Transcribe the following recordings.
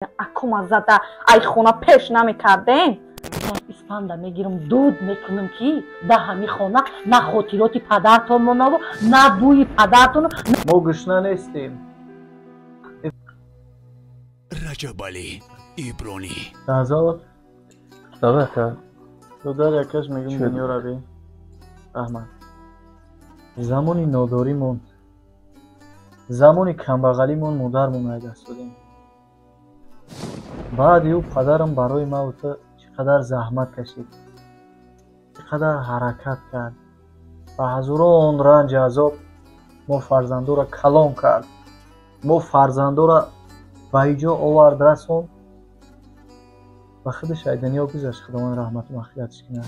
акума зада айхона пеш намекардем. Испанда мегирам дуд мекунам ки да ҳами хона на хотироти падартон монаву на бӯи падартон. мо гушна нестем. Раҷабали Ибронӣ. Назар Давака. додар якаш мегум дунё равӣ. Аҳмад. Замони нодоримон, замони камбағалимон модармон айдаст будем. баъди ӯ падарам барои ман чӣ қадар заҳмат кашид, чӣ қадар ҳаракат кард, ба ҳазорон ранҷ азоб мо фарзандоро калон кард, мо фарзандоро ба иҷо овард расон. ба худаш ай дунё гузашт, худованд раҳмату мағфиратш кунад.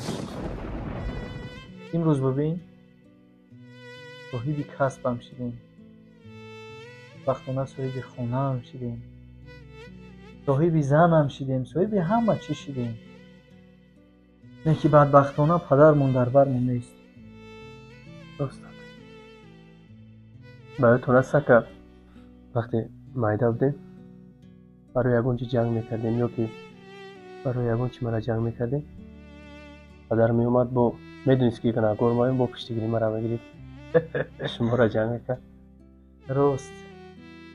имрӯз бибин соҳиби касбам шидем, вақтона соҳиби хонаам шидем, соҳиби занам шидем, соҳиби ҳама чӣ шидем. не ки бадбахтона падармон дар бармон нест. ба ёдтон аст ака, вақте майда будем барои ягон чӣ ҷанг мекардем ё ки барои ягон чӣ мара ҷанг мекардем, падар меомад бо медонист ки гунаҳгор маем, бо пиштигирӣ мара мегирифт шуморо ҷанг мекард. рост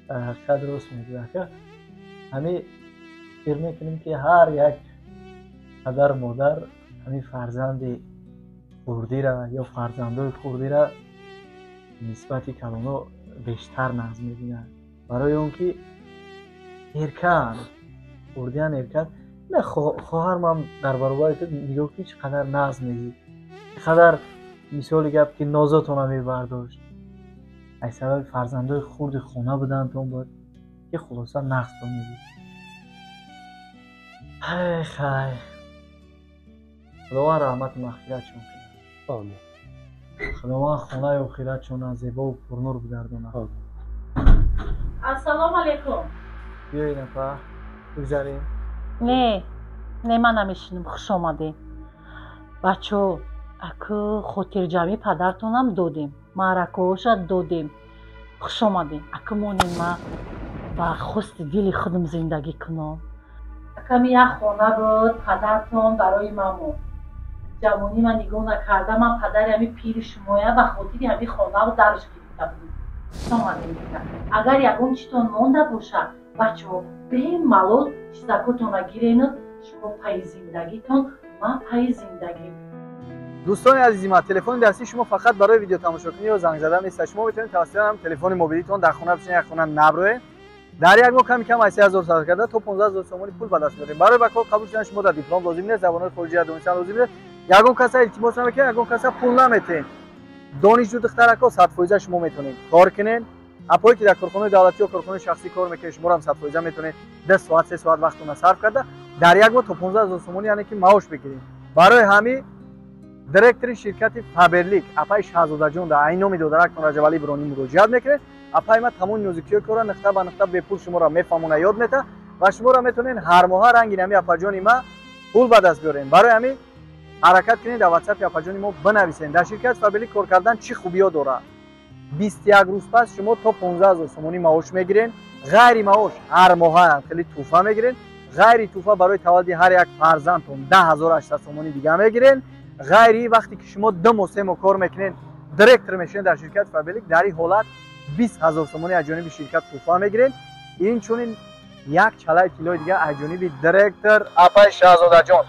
ҳақиқат рост мегӯяд ака. ҳамин фикр мекунем ки ҳар як падар модар ҳамин фарзанди хурдира ё фарзандои хурдира нисбати калоно бештар нағз мебинад, барои он ки эркан хурдиян эркан. не хоҳармам дар баробари ту нигоҳ ки чӣ қадар нағз мегӣ, чӣ қадар мисоли гап ки нозотона мебардошт, ай сабаби фарзандои хурди хона будантон буд ки хулоса нағзтон мегӣ. хай худованд раҳмату мағфиратшон кунад. Амин. худованд хонаи охиратшона зебову пурнур бигардонад. Ассалому алайкум. биёед апа бигзарем. Не ман намешинам. хуш омадем бачо. аку хотирҷамъи падартонам додем, маъракаҳоша додем. хуш омадем. аку монем ма ба хости дили худам зиндагӣ кунам. аками як хона буд, падартон барои ман монд. ҷавонӣ ман нигоҳ накарда, ман падари ҳами пири шумоя ба хотири ҳами хонаву дарш гирифта будем. хуш омадем. агар ягон читон монда бошад бачо бемалол чизакотона гиренуд. шумо пайи зиндагитон, ман пайи зиндагим. дӯстони азизи ман, телефони дасти шумо фақат барои видео тамошокунӣ ё занг задан нест. шумо метавонед тавассути телефони мобилитон дар хона бишинед, як хона наброед. дар як моҳ ками кам аз 30,000 сарф карда то 15,000 сомонӣ пул ба даст биёрем. барои ба кор қабул шудан шумо дар диплом лозим нест, забонҳои хориҷия донистан лозим нест. ягон каса илтимос намекунед, ягон каса пул наметен. донишҷӯ духтарако 100% шумо метавонед кор кунед. апое ки дар корхонаи давлатӣ ё корхонаи шахсӣ кор мекунед, шумо ҳам 100% метавонед 2 соат 3 соат вақтона сарф карда дар як моҳ то 15,000 сомонӣ яъне ки маош бигиред. барои ҳамин директори ширкати Фаберлик апай Шаҳзодаҷон дар айн номи додарактон Раҷабали Ибронӣ муроҷиат мекунед. апай ма тамоми нозикиҳои корро нуқта ба нуқта бепул шуморо мефаҳмона ёд мета ва шуморо метавонед ҳар моҳа ранги нами апаҷони ма пул ба даст биёрем. барои ҳамин ҳаракат кунед, дар ватсапи апаҷони мо бинависед. дар ширкати Фаберлик кор кардан чӣ хубиё дорад? 21 рӯз пас шумо то 15,000 сомонӣ маош мегиред. ғайри маош ҳар моҳа хеле туҳфа мегиред. ғайри туҳфа барои таваллуди ҳар як фарзандтон 10,800 сомонӣ дига мегиред. ғайри вақте ки шумо 2 моҳ 3 моҳ кор мекунед, директор мешавед дар ширкати Фаберлик, дар ин ҳолат 20,000 сомонӣ аз ҷониби ширкат туҳфа мегиред. инчунин як чалаи тиллои дига аз ҷониби директор апай Шаҳзодаҷон.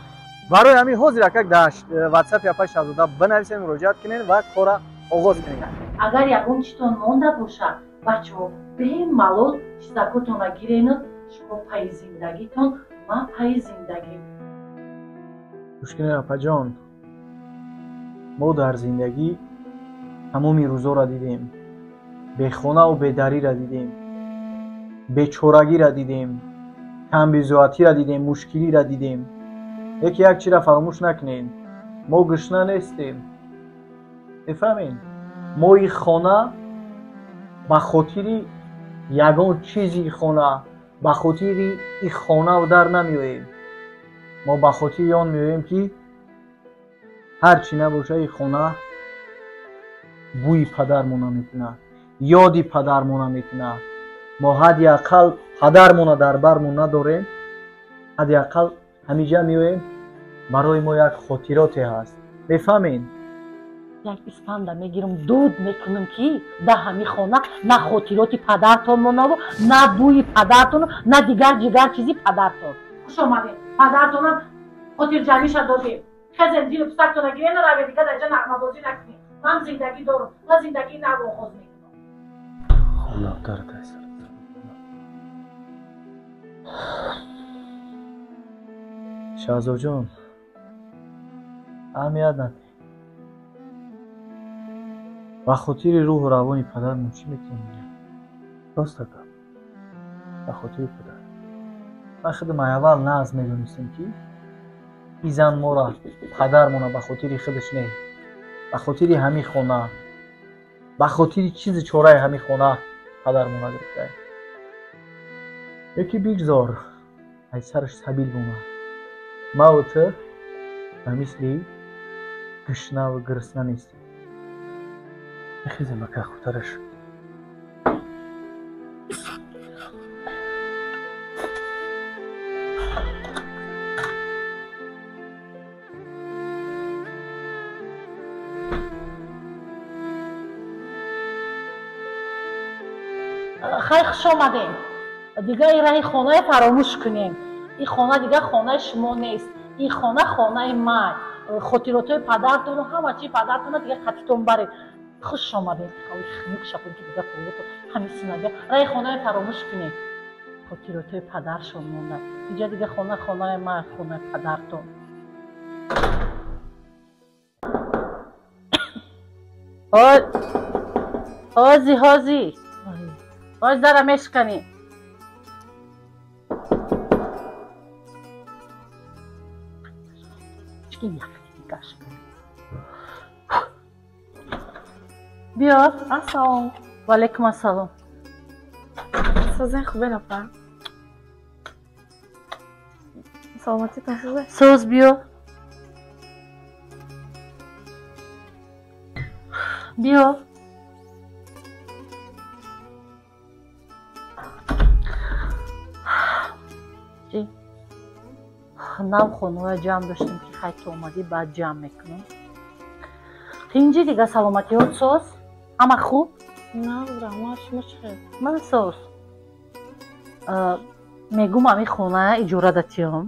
барои ҳамин ҳозир акак дар ватсапи апай Шаҳзода бинависед, муроҷиат кунед ва кора оғоз кунед. агар ягон читон монда бошад бачо бемалол чизакотона гиренуд. шумо пайи зиндагитон, ман пайи зиндагим. гӯшкунед апаҷон, мо дар зиндагӣ тамоми рӯзоро дидем. бехонаву бедариро дидем, бечорагиро дидем, камбизоатиро дидем, мушкилиро дидем. яке як чиро фаромӯш накунед, мо гушна нестем. мефаҳмед? мо ин хона ба хотири ягон чизи хона, ба хотири ин хонаву дар намеоем. мо ба хотири он меоем ки ҳар чӣ набоша ин хона бӯи падар мона мекунад, ёди падар мона мекунад. мо ҳадиақал падармона дар бармон надорем. ҳадиақал ҳамиҷа меоем, барои мо як хотироте ҳаст. Мефаҳмед? як истанда мегирам дуд мекунам ки да ҳами хона на хотироти падартон монаву на бӯи падартон на дигар ҷигар чизи падартон. хуш омадед. падартонам хотирҷамиша додем. хезен дилу писактона гирена раве дига дар ҷа нағмабозӣ накунем. ман зиндагӣ дорам. ман зиндагии нав оғоз мекунам. хонавтар кайсар. шаҳзодҷон, аҳамият надиҳ. ба хотири рӯҳу равони падармон чӣ метавонем гӯем? Рост ака. Ба хотири падар. ман худам аввал нағз медонистам ки ин зан моро падармона ба хотири худаш не, ба хотири ҳамин хона, ба хотири чизи чораи ҳамин хона падармона гирифтааст. ёки бигзор ай сараш сабил бумад. маву ту ба мисли гушнаву гирсна нестем. Бихезем ака хутараш. хай хуш омадем. дига ин раҳи хонаи фаромӯш кунем. ин хона дига хонаи шумо нест. ин хона хонаи ман. хотиротҳои падартону ҳама чи падартона дига қатитон баред. хуш омадем. хунук шапон ки дига пулото ҳамин синага раҳи хонаи фаромӯш кунем. хотиротҳои падаршон монда. инҷа дига хона хонаи ман, хонаи падартон. ҳози ҳози باز دارم مشکنی بیا. السلام. و علیکم السلام. سوزن خوبه نفر. سلامتی تحصیله. سوز بیا. بیا. нав хонаҳои ҷамъ доштем ки хай ту омадӣ баъд ҷамъ мекунам. тинҷӣ дига саломатиҳот соз? ҳама хуб? шумо чӣ хел? ман соз. мегум ҳамин хона иҷора датиём.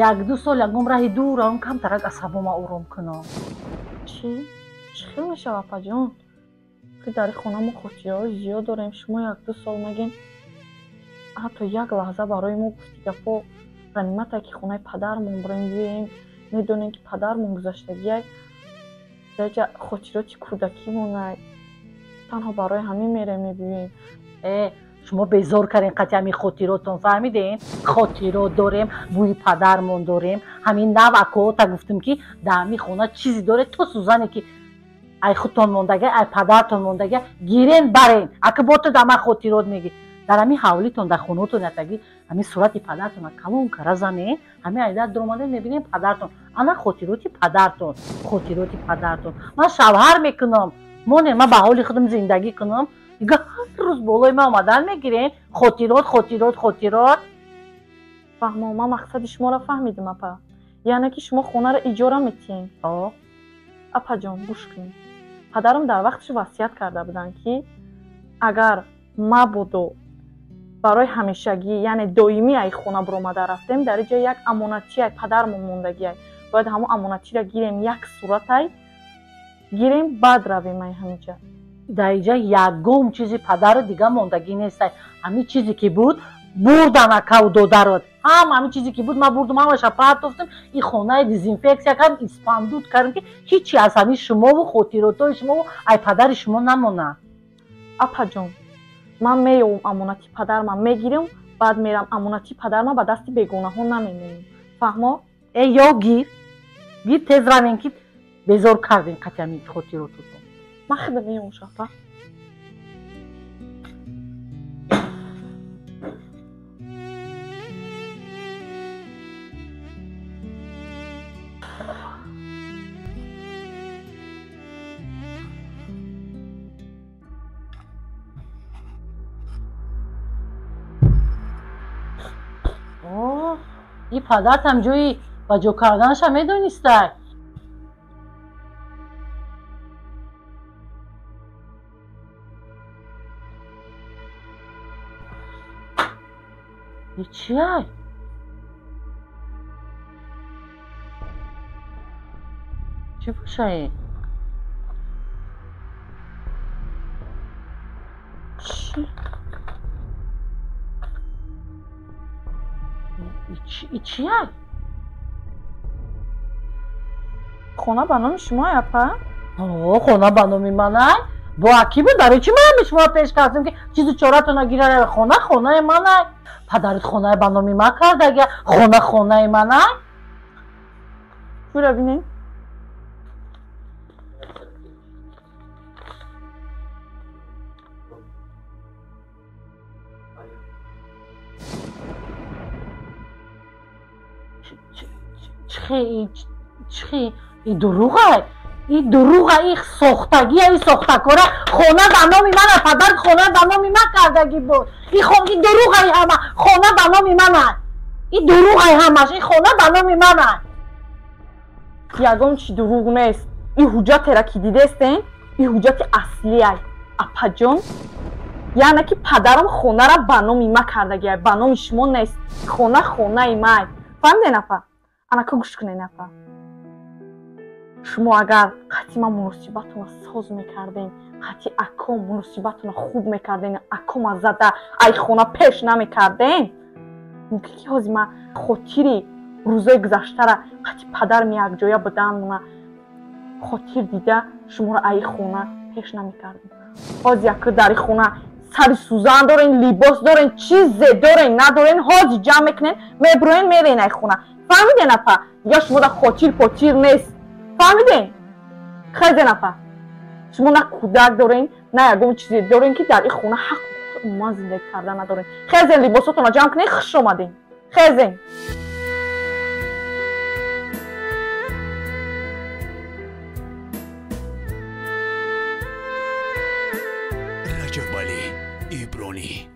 як-ду сол ягон раҳи дурам камтарак асабома ором кунам. чӣ хел мешава апаҷон? ки дар ин хона мо хотираҳои зиёд дорем. шумо як-ду сол мегин ҳатто як лаҳза барои мо гуфти гапо ғанимате ки хонаи падармон бурем биёем. медонем ки падармон гузаштагиай даҷа хотироти кӯдакӣ монай. танҳо барои ҳамин мерем мебиёем. шумо безор кардем қати ҳамин хотиротон, фаҳмидем? хотирот дорем, бӯи падармон дорем. ҳамин нав акоота гуфтем ки дар ҳамин хона чизе доред. то сӯзане ки ай худтон мондага ай падартон мондага гирен барен. ака бо ту дар ман хотирот мегӣ. дар ҳамин ҳавлитон дар хонаотон ятаги ҳамин сурати падартон калон кара зане. ҳамин айда дуромаде мебинем падартон. ана хотироти падартон. хотироти падартон. ман шавҳар мекунам. монем ман ба ҳоли худам зиндагӣ кунам. дига ҳар рӯз болои ман омадан мегирен. хотирот хотирот хотирот. фаҳмо ман мақсади шуморо фаҳмидим апа. яъне ки шумо хонаро иҷора метиҳем. апаҷон гӯш кунед. падарам дар вақташ васият карда буданд ки агар мабудо барои ҳамешагӣ яъне доимӣ ай хона буромада рафтем дар ин ҷо як амонатиай падармон мондагиай бояд ҳамон амонатиро гирем як суратай гирем баъд равем ай ҳаминҷа. дар инҷа ягон чизи падару дига мондагӣ нестай. ҳамин чизе ки буд бурдан акаву додарот. ҳамин чизе ки буд ман бурдам ҳамаша партофтем. ин хонаи дезинфексия кардем, испандуд кардем ки ҳичи аз ҳамин шумову хотиротҳои шумову ай падари шумо намонад. апаҷон ман меёвам амонати падармам мегирам баъд мерам амонати падарма ба дасти бегонаҳо намемонам. фаҳмо? ё гир тез равен ки безор кардем қати ҳамин хотирототон. ман хеле меёмшам апа. این پدرت هم جوی با جو کردنش هم میدونسته. این چیه؟ چی باشه این؟ چی؟ این چیه؟ خونه به نام شما اپا؟ خونه به نام منه؟ با اکی بود برای چی من به شما پیش کردم که چیزی چارتون نگیره؟ خونه منه؟ پدرت خونه به نام من کرد اگه خونه منه؟ برو ببینیم. چی این دروغه؟ این دروغه، این ساختگی، این ساختکاره. خونه به نام منه، پدرت خونه به نام من کردگی بود. این دروغه، این همه خونه به نام منه. این دروغه همش، این خونه به نام منه. یگان چی دروغ نیست. این حجت را که دیده استین، این حجت اصلی ای اپا جان. یعنی که پدرم خونه را به نام ما کردگی، به نام شما نیست. خونه ما. فهمیدین اپا؟ انا که گوش کنین اپا. شما اگر قطعی ما مناسبتون ساز میکردین، قطعی اکام مناسبتون خوب میکردین، اکام از زده ای خونه پیش نمیکردین، ممکن که حاضی ما خاطری روزای گذشته را قطعی پدر می یک جایه بدن خاطر دیده شما را ای خونه پیش نمیکردین. حاضی اگر در این خونه سری سوزن دارین، لباس دارین، چیز دارین ندارین، حاضی جمع میکنین میبروین میرین ای خونه. فهمیدین اپا؟ یا شما در خاطر پاچیر نیست. فهمیدین؟ خیلی نفر شما نه کودک دارین نه یکم چیزی دارین که در این خونه حق ما زندگی کردن ندارین. خیلی لباساتون رو جمع کنین، خوش اومدین. خیلی رجب علی ایبرانی.